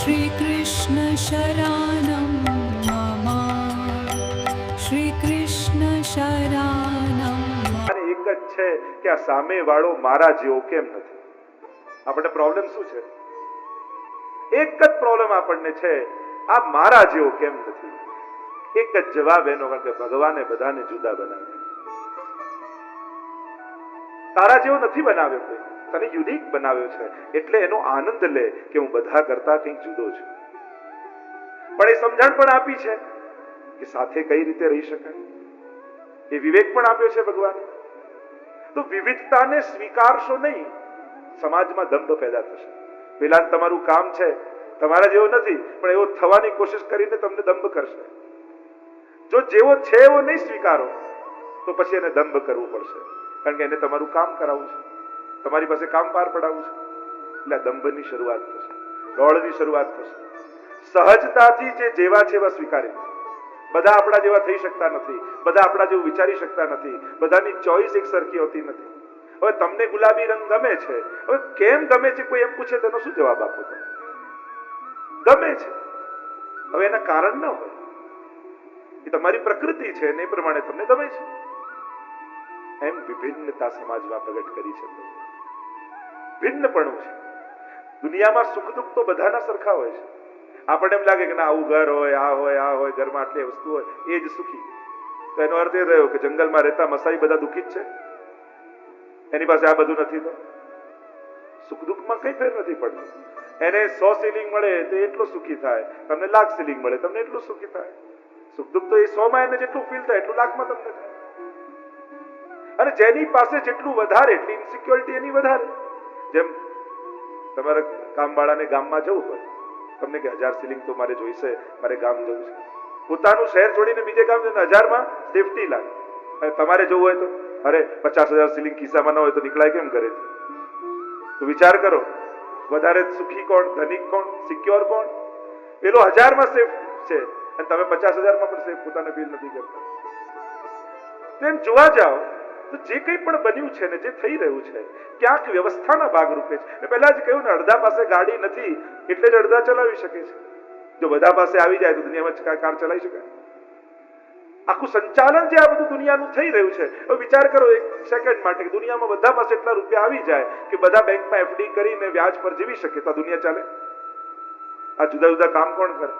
श्रीकृष्ण शरणं मम श्रीकृष्ण शरणं અને એક જ છે કે આ સામે વાળો મારા જેવો કેમ નથી. આપણને પ્રોબ્લેમ શું છે? એક જ પ્રોબ્લેમ આપણને છે, આ મારા જેવો કેમ નથી. એક જ જવાબ એનો, કારણ કે ભગવાને બધાને જુદા બનાવ્યા. તારા જેવો નથી બનાવ્યો, કોઈ તને યુનિક બનાવ્યો છે, એટલે એનો આનંદ લે કે હું બધા કરતા કંઈક જુદો છું. પણ એ સમજણ પણ આપી છે કે સાથે કઈ રીતે રહી શકાય, એ વિવેક પણ આપ્યો છે ભગવાને. તો વિવિધતાને સ્વીકારશો નહીં, સમાજમાં દંભ પેદા થશે. પેલા તમારું કામ છે, તમારા જેવો નથી, પણ એવો થવાની કોશિશ કરીને તમને દંભ કરશે. જો જેવો છે એવો નહીં સ્વીકારો, તો પછી એને દંભ કરવું પડશે, કારણ કે એને તમારું કામ કરાવવું છે, તમારી પાસે કામ પાર પડાવવું છે. એટલે દંભની શરૂઆત થશે, દોડની શરૂઆત થશે. સહજતાથી જે જેવા છે એવા સ્વીકારે. બધા આપણા જેવા થઈ શકતા નથી, બધા આપણા જેવું વિચારી શકતા નથી, બધાની ચોઈસ એક સરખી હોતી નથી. હવે તમને ગુલાબી રંગ ગમે છે, હવે કેમ ગમે છે કોઈ એમ પૂછે, તેનો શું જવાબ આપો? તમે ગમે છે, હવે એના કારણ ન હોય, એ તમારી પ્રકૃતિ છે ને એ પ્રમાણે તમને ગમે છે. એમ વિભિન્નતા સમાજમાં પ્રગટ કરી છે. ભિન્નપણું છે. દુનિયામાં સુખ દુઃખ તો બધાના સરખા હોય છે. આપણને એમ લાગે કે ના આવું ઘર હોય, આ હોય, આ હોય, ઘરમાં આટલી વસ્તુ હોય, એ જ સુખી. તો એનો અર્થ એ રહ્યો કે જંગલમાં રહેતા મસાઈ બધા દુઃખી જ છે, એની પાસે આ બધું નથી. તો સુખ દુઃખમાં કઈ ફેર નથી પડતો. એને 100 સિલિંગ મળે તો એટલો સુખી થાય, તમને લાખ સિલિંગ મળે તમને એટલું સુખી થાય. સુખ દુઃખ તો એ 100 માં એને જેટલું ફીલ થાય એટલું લાખમાં તમને થાય. અને જેની પાસે જેટલું વધારે એટલી ઇન્સિક્યોરિટી એની વધારે. જેમ તમારા કામવાળાને ગામમાં જવું હોય, તમને કે 1000 સિલિંગ તો મારે જોઈશે, મારે ગામ જવું છે. પોતાનું શહેર છોડીને બીજે ગામ જઈને 1000માં સેફટી લાગે. અને તમારે જવું હોય તો અરે 50,000 સિલિંગ ખિસ્સામાં ન હોય તો નીકળાય કેમ કરે? તો વિચાર કરો, વધારે સુખી કોણ, ધનિક કોણ, સિક્યોર કોણ? પેલો 1000માં સેફ છે અને તમે 50,000માં પણ સેફ પોતાને ફીલ નથી કરતા. તેમ જોવા જાઓ તો જે કંઈ પણ બન્યું છે ને, જે થઈ રહ્યું છે, ક્યાંક વ્યવસ્થાના ભાગરૂપે છે. પહેલા જ કહ્યું ને, અડધા પાસે ગાડી નથી એટલે જ અડધા ચલાવી શકે છે. જો બધા પાસે આવી જાય તો દુનિયામાં કાર ચલાવી શકાય? આખું સંચાલન જે આ બધું દુનિયાનું થઈ રહ્યું છે, હવે વિચાર કરો એક સેકન્ડ માટે કે દુનિયામાં બધા પાસે એટલા રૂપિયા આવી જાય કે બધા બેંકમાં એફડી કરીને વ્યાજ પર જીવી શકે, તો આ દુનિયા ચાલે? આ જુદા જુદા કામ કોણ કરે?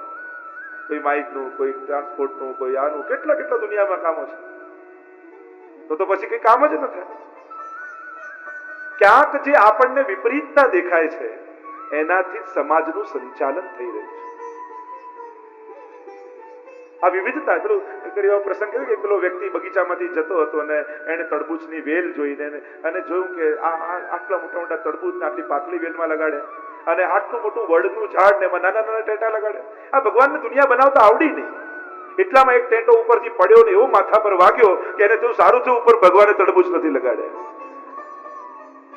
કોઈ માઇકનું, કોઈ ટ્રાન્સપોર્ટનું, કોઈ આનું, કેટલા કેટલા દુનિયામાં કામો છે. તો પછી કઈ કામ જ ન થાય. ક્યાંક જે આપણને વિપરીતતા દેખાય છે એનાથી સમાજનું સંચાલન થઈ રહ્યું છે. આ વિવિધતા, પેલું એવો પ્રસંગ કહ્યું કે પેલો વ્યક્તિ બગીચામાંથી જતો હતો અને એને તરબૂચની વેલ જોઈને અને જોયું કે આટલા મોટા મોટા તરબૂચને આટલી પાતળી વેલમાં લગાડે અને આટલું મોટું વડનું ઝાડ ને એમાં નાના નાના ટેટા લગાડે. આ ભગવાનને દુનિયા બનાવતા આવડી નહીં. એટલામાં એક ટેટો ઉપરથી પડ્યો ને એવો માથા પર વાગ્યો કે એને થયું સારું થયું ઉપર ભગવાને તરબૂચ નથી લગાડ્યા.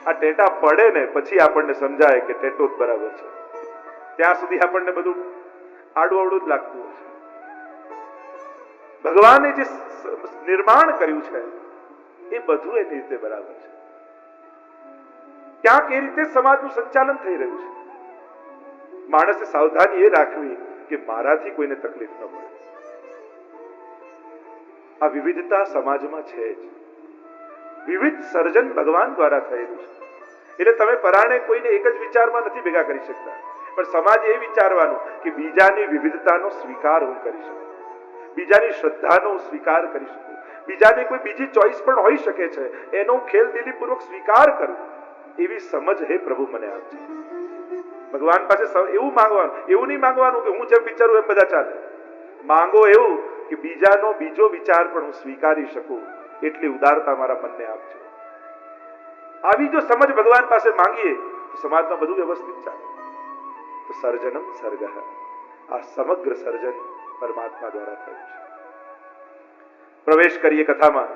આ ટેટા પડે ને પછી આપણને સમજાય કે ટેટો જ બરાબર છે. ત્યાં સુધી આપણને બધું આડું અવડું જ લાગતું હોય છે. ભગવાને જે નિર્માણ કર્યું છે એ બધું એની રીતે બરાબર છે. ક્યાંક એ રીતે સમાજનું સંચાલન થઈ રહ્યું છે. માણસે સાવધાની એ રાખવી કે મારાથી કોઈને તકલીફ ન પડે. આ વિવિધતા સમાજમાં છે જ. વિવિધ સર્જન ભગવાન દ્વારા થયેલું છે. એટલે તમે પરાણે કોઈને એક જ વિચારમાં નથી ભેગા કરી શકતા, પણ સમાજ એ વિચારવાનું કે બીજાની વિવિધતાનો સ્વીકાર હું કરી શકું, બીજાની શ્રદ્ધાનો સ્વીકાર કરી શકું, બીજાની કોઈ બીજી ચોઈસ પણ હોઈ શકે છે એનો ખેલદિલીપૂર્વક સ્વીકાર કરું, એવી સમજ હે પ્રભુ મને આપજે. ભગવાન પાસે એવું માંગવાનું, એવું નહીં માંગવાનું કે હું જેમ વિચારું એમ બધા ચાલે. માંગો એવું કે બીજાનો બીજો વિચાર પણ હું સ્વીકારી શકું, એટલી ઉદારતા મારા મનને આપજો. આવી જો સમજ ભગવાન પાસે માંગીએ તો સમાજમાં બધું વ્યવસ્થિત ચાલે. તો સર્જનમ સર્ગ, આ સમગ્ર સર્જન પરમાત્મા દ્વારા થયું છે. પ્રવેશ કરીએ કથામાં.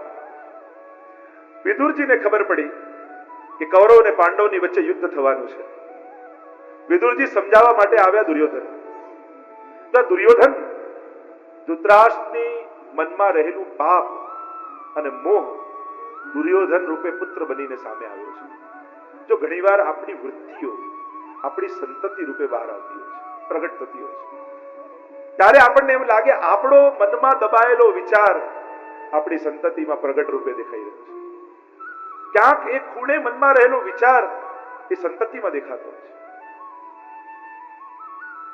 વિદુરજીને ખબર પડી કે કૌરવ અને પાંડવની વચ્ચે યુદ્ધ થવાનું છે. વિદુરજી સમજાવવા માટે આવ્યા દુર્યોધન. તો દુર્યોધન ધૃતરાષ્ટ્રની મનમાં રહેલું પાપ અને મોહ દુર્યોધન રૂપે પુત્ર બનીને સામે આવ્યો છે. જો ઘણીવાર આપણી વૃત્તિઓ આપણી સંતતિ રૂપે બહાર આવતી હોય છે. પ્રગટ થતી હોય છે. ત્યારે આપણને એમ લાગે આપણો મનમાં દબાયેલો વિચાર આપણી સંતતિમાં પ્રગટ રૂપે દેખાઈ રહ્યો છે. ક્યાંક એક ખૂણે મનમાં રહેલો વિચાર એ સંતતિમાં દેખાતો હોય છે.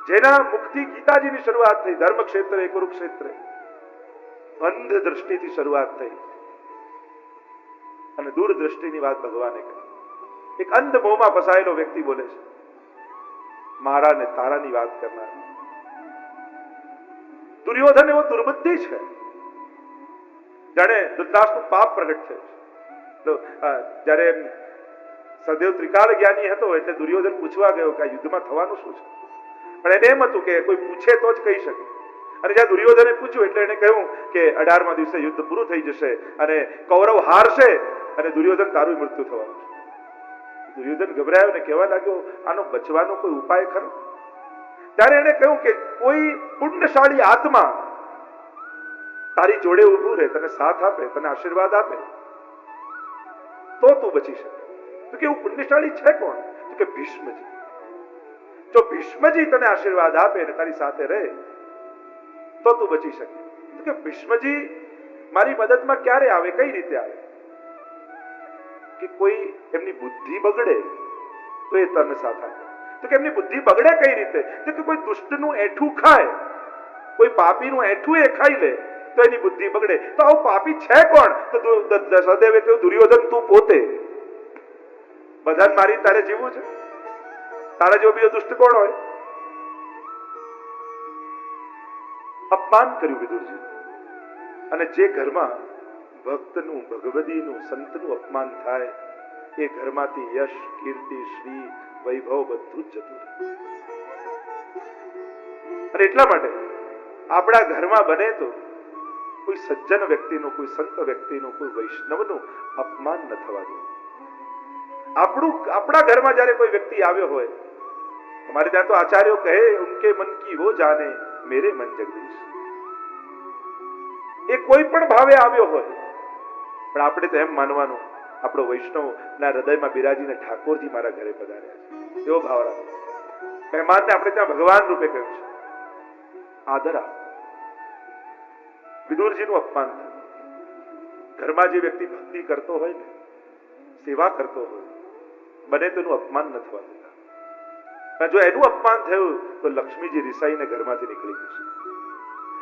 જેના મુખથી ગીતાજીની શરૂઆત થઈ, ધર્મ ક્ષેત્રે કુરુક્ષેત્રે અંધ દ્રષ્ટિથી શરૂઆત થઈ અને દૂરદ્રષ્ટિની વાત ભગવાને કરી. એક અંધ મોહમાં ફસાયેલો વ્યક્તિ બોલે છે, મારા ને તારાની વાત કરનાર. દુર્યોધન એવો દુર્બુદ્ધિ છે, જાણે ધૃતરાષ્ટ્રનું પાપ પ્રગટ થયું છે. જ્યારે સદેવ ત્રિકાળ જ્ઞાની હતો એટલે દુર્યોધન પૂછવા ગયો કે આ યુદ્ધમાં થવાનું શું છે, પણ એને એમ હતું કે કોઈ પૂછે તો જ કહી શકે. અને જ્યાં દુર્યોધને પૂછ્યું એટલે એને કહ્યું કે 18મા દિવસે યુદ્ધ પૂરું થઈ જશે અને કૌરવ હારશે અને દુર્યોધન તારું મૃત્યુ થવાનું છે. દુર્યોધન ગભરાયો ને કહેવા લાગ્યો, આનો બચવાનો કોઈ ઉપાય ખરો? ત્યારે એને કહ્યું કે કોઈ પુણ્યશાળી આત્મા તારી જોડે ઊભું રહે, તને સાથ આપે, તને આશીર્વાદ આપે તો તું બચી શકે. તો કે એવું પુણ્યશાળી છે કોણ? તો કે ભીષ્મજી. જો ભીષ્મજી તને આશીર્વાદ આપે અને તારી સાથે રહે તો તું બચી શકે. તો કે ભીષ્મજી મારી મદદમાં ક્યારે આવે, કઈ રીતે આવે? કે કોઈ એમની બુદ્ધિ બગડે તો એ તને સાથ આપે. તો કે એમની બુદ્ધિ બગડે કઈ રીતે? તો કે કોઈ દુષ્ટનું એઠું ખાય, કોઈ પાપીનું એઠું એ ખાઈ લે તો એની બુદ્ધિ બગડે. તો આવું પાપી છે કોણ? તો સદેવે કહ્યું, દુર્યોધન તું પોતે. બધાને મારી તારે જીવવું છે? તારા જેવો બીજો દુષ્ટ કોણ હોય? અપમાન કર્યું વિદુરજી. અને જે ઘરમાં ભક્તનું, ભગવદીનું, સંતનું અપમાન થાય એ ઘરમાંથી યશ, કીર્તિ, શ્રી, વૈભવ બધું જ જતું રહે. અને એટલા માટે આપણા ઘરમાં બને તો કોઈ સજ્જન વ્યક્તિનું, કોઈ સંત વ્યક્તિનું, કોઈ વૈષ્ણવનું અપમાન ન થવા દે. આપણા ઘરમાં જયારે કોઈ વ્યક્તિ આવ્યો હોય, हमारे ત્યાં તો આચાર્યો કહે, ઉનકે મન કી વો જાને, મેરે મન જગદીશ. એ કોઈ પણ ભાવે આવ્યો હોય, પણ આપણે તો એમ માનવાનું આપણો વૈષ્ણવ ના હૃદયમાં બિરાજીને ઠાકોરજી મારા ઘરે પધાર્યા છે એવો ભાવ રાખો. મહેમાનને આપણે ત્યાં ભગવાન રૂપે કહ્યું છે. આદર આપ. વિદુરજીનું અપમાન થયું. ઘરમાં જે વ્યક્તિ ભક્તિ કરતો હોય ને, સેવા કરતો હોય, બને તેનું અપમાન ન થવા દેતા. જો એનું અપમાન થયું તો લક્ષ્મીજી રિસાઈને ઘરમાંથી નીકળી જશે.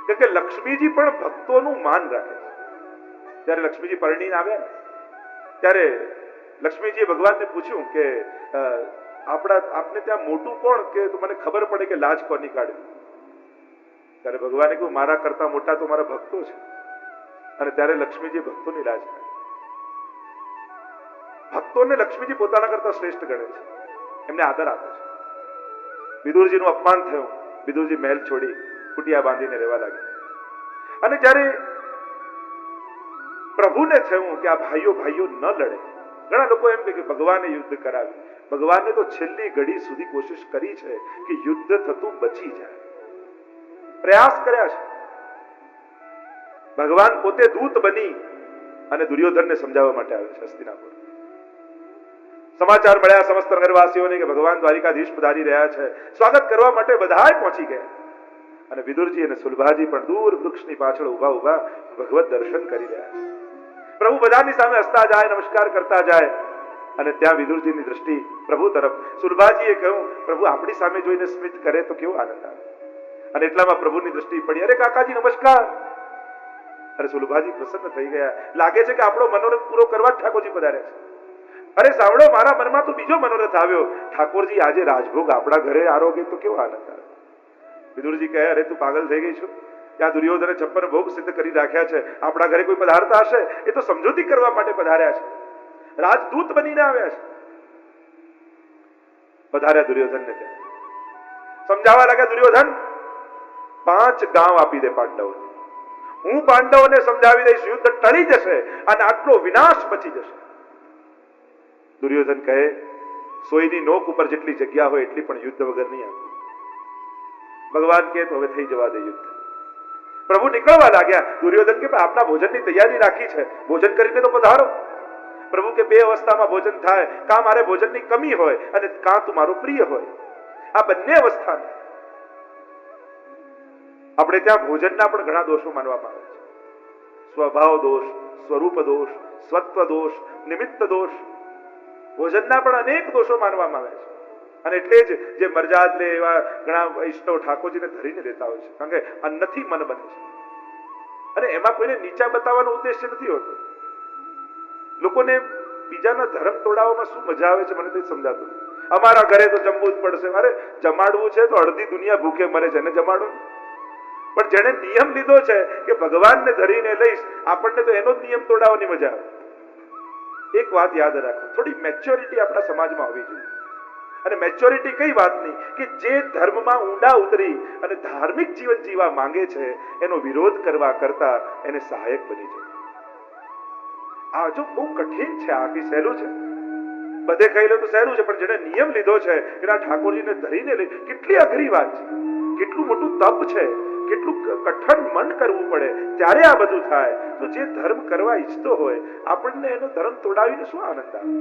કારણ કે લક્ષ્મીજી પણ ભક્તોનું માન રાખે છે. જ્યારે લક્ષ્મીજી પરણીને આવ્યા ને ત્યારે લક્ષ્મીજીએ ભગવાનને પૂછ્યું કે આપને ત્યાં મોટું કોણ, કે મને ખબર પડે કે લાજ કોની કાઢવી. ત્યારે ભગવાને કહ્યું, મારા કરતા મોટા તો મારા ભક્તો છે. અને ત્યારે લક્ષ્મીજી ભક્તોની લાજ કાઢી. ભક્તોને લક્ષ્મીજી પોતાના કરતા શ્રેષ્ઠ ગણે છે, એમને આદર આપે છે. વિદુરજીનું અપમાન થયું. વિદુરજી મહેલ છોડી કુટિયા બાંધીને રહેવા લાગ્યા. અને જ્યારે પ્રભુને થયું કે આ ભાઈઓ ભાઈઓ ન લડે, ઘણા લોકો એમ કે ભગવાને યુદ્ધ કરાવ્યું. ભગવાને તો છેલ્લી ઘડી સુધી કોશિશ કરી છે કે યુદ્ધ થતું બચી જાય, પ્રયાસ કર્યા છે. ભગવાન પોતે દૂત બની અને દુર્યોધનને સમજાવવા માટે આવે છે હસ્તિનાપુર. સમાચાર મળ્યા સમસ્ત નગરવાસીઓને કે ભગવાન દ્વારિકાધીશ પધારી રહ્યા છે. સ્વાગત કરવા માટે બધાય પહોંચી ગયા. અને વિદુરજી અને સુલભાજી પણ દૂર વૃક્ષની પાછળ ઉભા ઉભા ભગવત દર્શન કરી રહ્યા છે. પ્રભુ બધાની સામે હસતા જાય, નમસ્કાર કરતા જાય. અને ત્યાં વિદુરજીની દ્રષ્ટિ પ્રભુ તરફ. સુલભાજીએ કહ્યું, પ્રભુ આપણી સામે જોઈને સ્મિત કરે તો કેવો આનંદ આવે. અને એટલામાં પ્રભુની દ્રષ્ટિ પડી. અરે કાકાજી નમસ્કાર. અરે સુલભાજી પ્રસન્ન થઈ ગયા. લાગે છે કે આપણો મનોરથ પૂરો કરવા ઠાકોરજી પધાર્યા છે. અરે સાંભળો, મારા મનમાં તો બીજો મનોરથ આવ્યો. ઠાકોરજી આજે રાજભોગ આપણા ઘરે આરોગે તો કેવો આનંદ આવે. વિદુરજી કહે, અરે તું પાગલ થઈ ગઈ છો? ત્યાં દુર્યોધને 56 ભોગ સિદ્ધ કરી રાખ્યા છે. આપણા ઘરે કોઈ પધારતા હશે એ તો સમજૂતી કરવા માટે પધાર્યા છે, રાજદૂત બનીને આવ્યા છે. પધાર્યા દુર્યોધનને ત્યાં. સમજાવવા લાગ્યા, દુર્યોધન 5 ગામ આપી દે પાંડવોને. હું પાંડવોને સમજાવી દઈશ, યુદ્ધ ટળી જશે અને આટલો વિનાશ બચી જશે. દુર્યોધન કહે, સોયની નોક ઉપર જેટલી જગ્યા હોય એટલી પણ યુદ્ધ વગર નહીં આપે. ભગવાન કહે તો હવે થઈ જવા દે યુદ્ધ. પ્રભુ નીકળવા લાગ્યા. દુર્યોધન કે આપના ભોજનની તૈયારી રાખી છે, ભોજન કરીને તો પધારો. પ્રભુ કે 2 અવસ્થામાં ભોજન થાય, કાં મારે ભોજનની કમી હોય અને કાં તું મારો પ્રિય હોય. આ બંને અવસ્થાને આપણે ત્યાં ભોજનના પણ ઘણા દોષો માનવામાં આવે છે. સ્વભાવ દોષ, સ્વરૂપ દોષ, સ્વત્વ દોષ, નિમિત્ત દોષ, ભોજનના પણ અનેક દોષો માનવામાં આવે છે. અને એટલે જ જે મરજાદ લે એવા ઘણા વૈષ્ણવ ઠાકોરજીને ધરીને રહેતા હોય છે, કારણ કે અન્નથી મન બને છે. અને એમાં કોઈને નીચા બતાવવાનો ઉદ્દેશ્ય નથી હોતો. લોકોને બીજાના ધર્મ તોડાવવામાં શું મજા આવે છે મને તો સમજાતું નથી. અમારા ઘરે તો જમવું જ પડશે. અરે જમાડવું છે તો અડધી દુનિયા ભૂખે મરે છે ને જમાડો. પણ જેને નિયમ લીધો છે કે ભગવાનને ધરીને લઈશ, આપણને તો એનો જ નિયમ તોડાવવાની મજા આવે. એક વાત યાદ રાખો, થોડી મેચ્યોરિટી આપણા સમાજમાં હોવી જોઈએ. અને મેચ્યોરિટી કઈ વાતની કે જે ધર્મમાં ઊંડા ઉતરી અને ધાર્મિક જીવન જીવવા માંગે છે એનો વિરોધ કરવા કરતા એને સહાયક બની જાય. આ જો બહુ કઠિન છે, આ કઈ સહેલું છે? બધે કહી લો તો સહેલું છે, પણ જેને નિયમ લીધો છે એના ઠાકોરજીને ધરીને લઈ, કેટલી અઘરી વાત છે, કેટલું મોટું તપ છે, કેટલું કઠણ મન કરવું પડે ત્યારે આ બધું થાય. તો જે ધર્મ કરવા ઈચ્છતો હોય આપણને એનો ધર્મ તોડાવીને શું આનંદ આવે?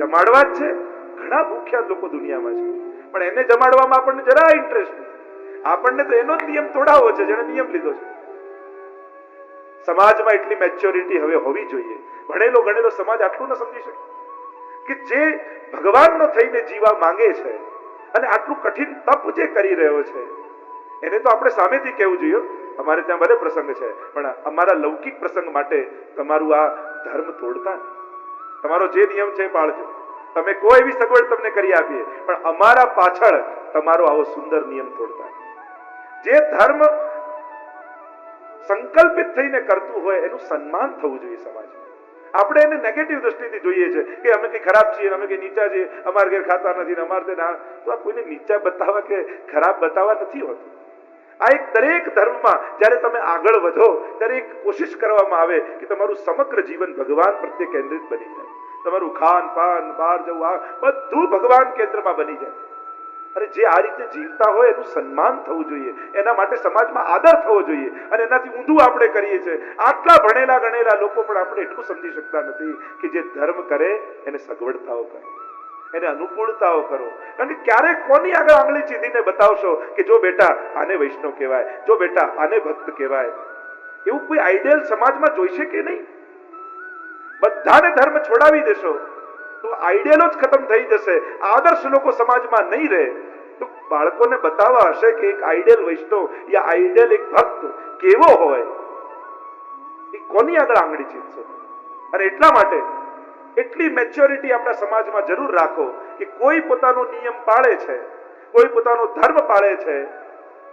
જમાડવા જ છે. ઘણા ભૂખ્યા લોકો દુનિયામાં છે, પણ એને જમાડવામાં આપણને જરા ઇન્ટરેસ્ટ નથી. આપણને તો એનો જ નિયમ તોડાવવો છે જેને નિયમ લીધો છે. સમાજમાં એટલી મેચ્યોરિટી હવે હોવી જોઈએ. ભણેલો ગણેલો સમાજ આટલું ન સમજી શકે કે જે ભગવાનનો થઈને જીવા માંગે છે અને આટલું કઠિન તપ જે કરી રહ્યો છે એને તો આપણે સામેથી કહેવું જોઈએ, અમારે ત્યાં ભલે પ્રસંગ છે પણ અમારા લૌકિક પ્રસંગ માટે તમારું આ ધર્મ તોડતા નહીં. તમારો જે નિયમ છે એ પાળજો. તમે કોઈ એવી સગવડ તમને કરી આપીએ, પણ અમારા પાછળ તમારો આવો સુંદર નિયમ તોડતા નહીં. જે ધર્મ સંકલ્પિત થઈને કરતું હોય એનું સન્માન થવું જોઈએ સમાજમાં. આપણે એને નેગેટિવ દ્રષ્ટિથી જોઈએ છે કે અમે કઈ ખરાબ છીએ, અમે કઈ નીચા છીએ, અમારા ઘેર ખાતા નથી, અમારે ના. તો આ કોઈને નીચા બતાવવા કે ખરાબ બતાવવા નથી હોતું. આ એક દરેક ધર્મમાં જ્યારે તમે આગળ વધો ત્યારે એક કોશિશ કરવામાં આવે કે તમારું સમગ્ર જીવન ભગવાન પ્રત્યે કેન્દ્રિત બની જાય. તમારું ખાન પાન, બહાર જવું, આ બધું ભગવાન કેન્દ્રમાં બની જાય. અને જે આ રીતે જીવતા હોય એનું સન્માન થવું જોઈએ, એના માટે સમાજમાં આદર થવો જોઈએ. અને એનાથી ઊંધું આપણે કરીએ છીએ. આટલા ભણેલા ગણેલા લોકો પણ આપણે એટલું સમજી શકતા નથી કે જે ધર્મ કરે એને સગવડતાઓ કરો, એને અનુકૂળતાઓ કરો. કારણ કે ક્યારેક કોની આગળ આંગળી ચીધીને બતાવશો કે જો બેટા આને વૈષ્ણવ કહેવાય, જો બેટા આને ભક્ત કહેવાય, એવું કોઈ આઈડિયલ સમાજમાં જોઈશે કે નહીં? બધાને ધર્મ છોડાવી દેશો તો આઈડિયલો જ ખતમ થઈ જશે, આદર્શ લોકો સમાજમાં નહીં રહે. તો બાળકોને બતાવવા હશે કે એક આઈડિયલ વૈષ્ણવ યા આઈડિયલ એક ભક્ત કેવો હોય, એ કોની આગળ આંગળી ચીધશો? અને એટલા માટે એટલી મેચ્યોરિટી આપણા સમાજમાં જરૂર રાખો કે કોઈ પોતાનો નિયમ પાળે છે, કોઈ પોતાનો ધર્મ પાળે છે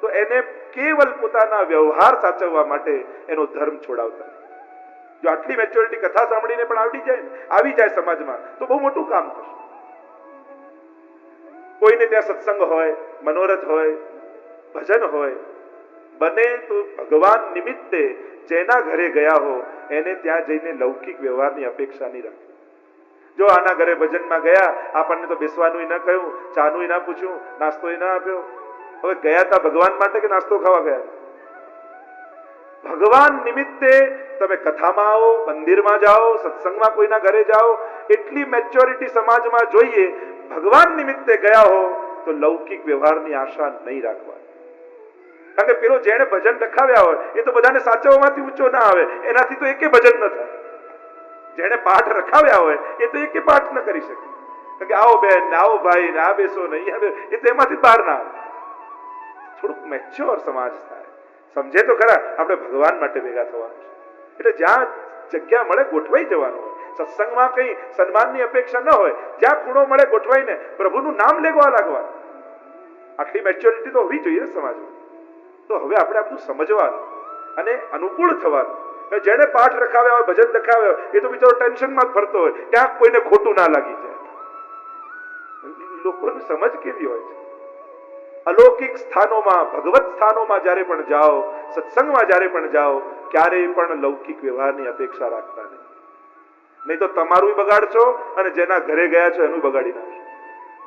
તો એને કેવલ પોતાના વ્યવહાર સાચવવા માટે એનો ધર્મ છોડાવતા. જો આટલી મેચ્યોરિટી કથા સાંભળીને પણ આવી જાય સમાજમાં તો બહુ મોટું કામ થશે. કોઈને ત્યાં સત્સંગ હોય, મનોરથ હોય, ભજન હોય, બને તો ભગવાન નિમિત્તે જેના ઘરે ગયા હો એને ત્યાં જઈને લૌકિક વ્યવહારની અપેક્ષા નહીં રાખવી. જો આના ઘરે ભજનમાં ગયા, આપણને તો બેસવાનું ન કહ્યું, ચાનું ના પૂછ્યું, નાસ્તો ના આપ્યો, હવે ગયા તા ભગવાન માટે કે નાસ્તો ખાવા ગયા? ભગવાન નિમિત્તે તમે કથામાં આવો, મંદિરમાં જાઓ, સત્સંગમાં કોઈના ઘરે જાઓ, એટલી મેચ્યોરિટી સમાજમાં જોઈએ. ભગવાન નિમિત્તે ગયા હો તો લૌકિક વ્યવહારની આશા નહીં રાખવા. કારણ કે પેલો જેણે ભજન લખાવ્યા હોય એ તો બધાને સાચવવામાંથી ઊંચો ના આવે, એનાથી તો એકે ભજન ન થાય. જેણે પાઠ રખાવ્યા હોય એ તો એકે પાઠ ન કરી શકે. કારણ કે આવો બેન, આવો ભાઈ, આ બેસો નહીં, એ તો એમાંથી બહાર ના આવે. થોડુંક મેચ્યોર સમાજ થાય, સમજે તો ખરા આપણે ભગવાન માટે ભેગા થવાનું છે. એટલે જ્યાં જગ્યા મળે ગોઠવાઈ જવાનું હોય. સત્સંગમાં કઈ સન્માનની અપેક્ષા ન હોય, જ્યાં ખૂણો મળે ગોઠવાઈને પ્રભુનું નામ લેવા લાગવાનું. આટલી મેચ્યોરિટી તો હોવી જોઈએ સમાજમાં. તો હવે આપણે આ બધું સમજવાનું અને અનુકૂળ થવાનું. જેને પાઠ રખાવ્યા હોય, ભજન લખાવ્યા હોય, એ તો બિચારો ટેન્શનમાં જ ફરતો હોય, ક્યાંક કોઈને ખોટું ના લાગી જાય. લોકોની સમજ કેવી હોય છે? અલૌકિક સ્થાનોમાં, ભગવત સ્થાનોમાં જ્યારે પણ જાઓ, સત્સંગમાં જ્યારે પણ જાઓ, ક્યારેય પણ લૌકિક વ્યવહારની અપેક્ષા રાખતા નહીં. નહીં તો તમારું બગાડશો અને જેના ઘરે ગયા છો એનું બગાડી નાખશો.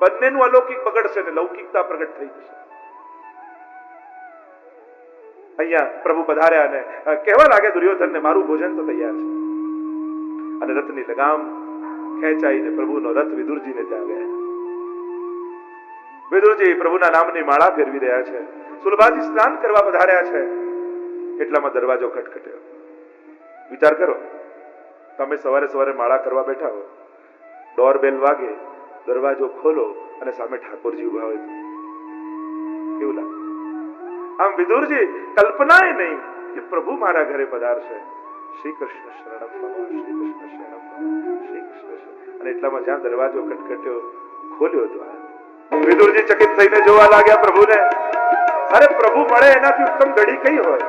બંનેનું અલૌકિક બગડશે ને લૌકિકતા પ્રગટ થઈ જશે. અહીંયા પ્રભુ પધાર્યા અને કહેવા લાગે દુર્યોધનને, મારું ભોજન તો તૈયાર છે. અને રથની લગામ ખેંચાઈને પ્રભુનો રથ વિદુરજીને ત્યાં ગયા. વિદુરજી પ્રભુના નામની માળા ફેરવી રહ્યા છે. સુલભાજી સ્નાન કરવા પધાર્યા છે એટલામાં દરવાજો ખટખટ્યો. વિચાર કરો, તમે સવારે સવારે માળા કરવા બેઠા હો, ડોરબેલ વાગે, દરવાજો ખોલો અને સામે ઠાકોરજી ઉભા હોય તો કેવું લાગે? આમ વિદુરજી કલ્પનાએ નહીં કે પ્રભુ મારા ઘરે પધારશે. શ્રી કૃષ્ણ શરણમ મમ, શ્રી કૃષ્ણ શરણમ મમ, શ્રી કૃષ્ણ શરણમ. અને એટલામાં જ્યાં દરવાજો ખટખટ્યો, ખોલ્યો દ્વાર, વિદુરજી ચકિત થઈને જોવા લાગ્યા પ્રભુને. અરે પ્રભુ મળે એનાથી ઉત્તમ ઘડી કઈ હોય?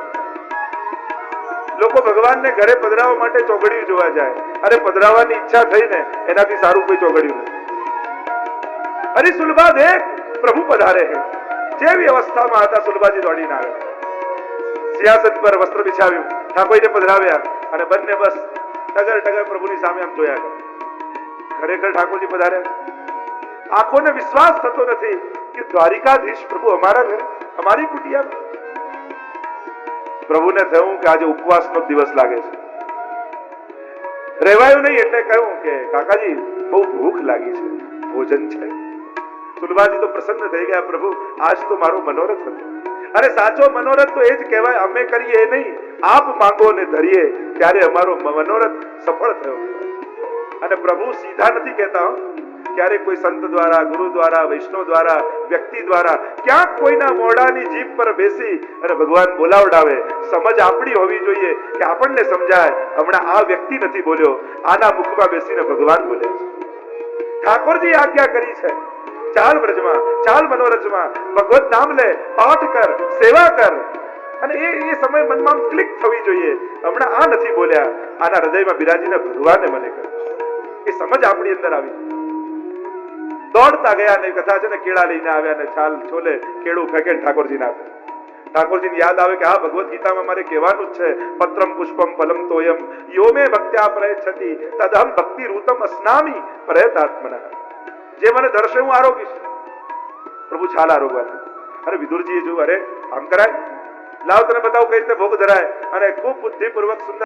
લોકો ભગવાનને ઘરે પધરાવવા માટે ચોઘડિયું જોવા જાય. અરે પધરાવવાની ઈચ્છા થઈને એનાથી સારું કોઈ ચોઘડિયું નથી. અરે સુલભા દેખ, પ્રભુ પધારે હે. જેવી અવસ્થામાં હતા સુલભાજી દોડીને આવ્યા, સિંહાસન પર વસ્ત્ર બિછાવ્યું, ઠાકોરજીને પધરાવ્યા અને બંને બસ ટગર ટગર પ્રભુની સામે આમ જોયા કરે. ખરેખર ઠાકોરજી પધાર્યા. આંખોને વિશ્વાસ થતો નથી કે દ્વારિકાધીશ પ્રભુ અમારા ઘરે, અમારી કુટિયામાં. પ્રભુને થયું કે આજે ઉપવાસનો દિવસ લાગે છે, રહેવાયું નહીં. એટલે કહ્યું કે કાકાજી બહુ ભૂખ લાગી છે, ભોજન છે. સુલભાજી તો પ્રસન્ન થઈ ગયા, પ્રભુ આજ તો મારો મનોરથ હતો. અરે સાચો મનોરથ તો એ જ કહેવાય, અમે કરીએ નહીં, આપ માંગો ને ધરીએ ત્યારે અમારો મનોરથ સફળ થયો. અને પ્રભુ સીધા નથી કહેતા, ક્યારેક કોઈ સંત દ્વારા, ગુરુ દ્વારા, વૈષ્ણવ દ્વારા, વ્યક્તિ દ્વારા ક્યાંક કોઈના મોઢાની જીભ પર બેસી અને ભગવાન બોલાવડાવે. સમજ આપણી હોવી જોઈએ કે આપણને સમજાય હમણાં આ વ્યક્તિ નથી બોલ્યો, આના મુખમાં બેસીને ભગવાન બોલે છે. ઠાકોરજી આજ્ઞા કરી છે, ચાલ બ્રજમાં, ચાલ મનોરથમાં, ભગવત નામ લે, પાઠ કર, સેવા કર. અને એ સમય મનમાં ક્લિક થવી જોઈએ, હમણાં આ નથી બોલ્યા, આના હૃદયમાં બિરાજીને ભગવાને મને કર્યું. એ સમજ આપણી અંદર આવી. દોડતા ગયા ને કથા છે ને, કેળા લઈને આવ્યા ને છાલ છોલે કેળું ફેંકે ઠાકોરજી ના. ઠાકોરજીને યાદ આવે કે આ ભગવદ ગીતામાં મારે કહેવાનું જ છે, પત્રમ પુષ્પમ ફલમ તોયમ યો મે ભક્ત્યા પ્રયચ્છતિ તદહમ ભક્તિ રૂતમ અસ્નામી પ્રયતાત્મનઃ. જે મને દર્શે હું આરોગીશ. પ્રભુ છાલ આરોગવાના. અરે વિદુરજીએ જોયું, અરે આમ કરાય, લાવ તને બતાવું કઈ રીતે ભોગ ધરાય. અને ખૂબ બુદ્ધિપૂર્વક સુંદર